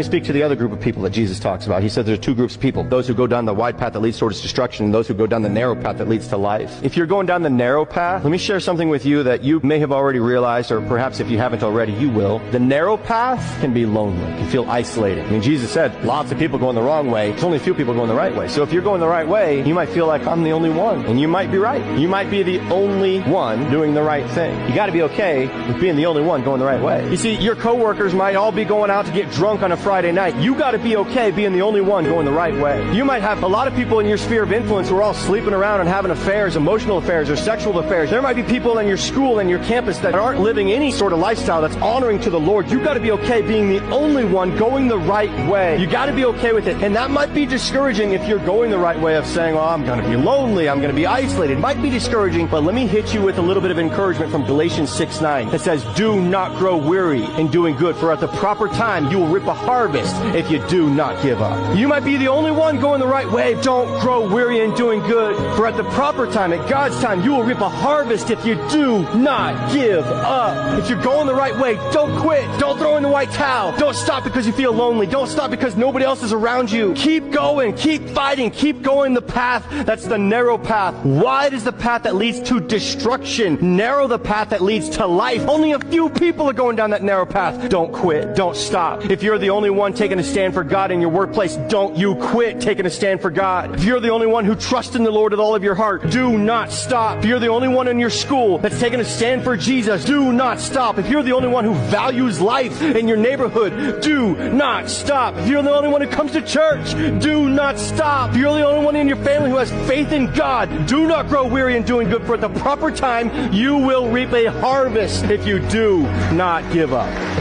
Let me speak to the other group of people that Jesus talks about. He said there are two groups of people. Those who go down the wide path that leads towards destruction, and those who go down the narrow path that leads to life. If you're going down the narrow path, let me share something with you that you may have already realized, or perhaps if you haven't already, you will. The narrow path can be lonely. You can feel isolated. I mean, Jesus said lots of people going the wrong way. There's only a few people going the right way. So if you're going the right way, you might feel like I'm the only one. And you might be right. You might be the only one doing the right thing. You got to be okay with being the only one going the right way. You see, your coworkers might all be going out to get drunk on a Friday night. You got to be okay being the only one going the right way. You might have a lot of people in your sphere of influence who are all sleeping around and having affairs, emotional affairs or sexual affairs. There might be people in your school and your campus that aren't living any sort of lifestyle that's honoring to the Lord. You got to be okay being the only one going the right way. You got to be okay with it. And that might be discouraging if you're going the right way of saying, oh, I'm going to be lonely, I'm going to be isolated. It might be discouraging, but let me hit you with a little bit of encouragement from Galatians 6:9. It says, do not grow weary in doing good, for at the proper time you will reap a harvest if you do not give up. You might be the only one going the right way. Don't grow weary in doing good, for at the proper time, at God's time, you will reap a harvest if you do not give up. If you're going the right way, don't quit. Don't throw in the white towel. Don't stop because you feel lonely. Don't stop because nobody else is around you. Keep going. Keep fighting. Keep going the path that's the narrow path. Wide is the path that leads to destruction. Narrow the path that leads to life. Only a few people are going down that narrow path. Don't quit. Don't stop. If you're the only one taking a stand for God in your workplace, don't you quit taking a stand for God. If you're the only one who trusts in the Lord with all of your heart, do not stop. If you're the only one in your school that's taking a stand for Jesus, do not stop. If you're the only one who values life in your neighborhood, do not stop. If you're the only one who comes to church, do not stop. If you're the only one in your family who has faith in God, do not grow weary in doing good, for at the proper time you will reap a harvest if you do not give up.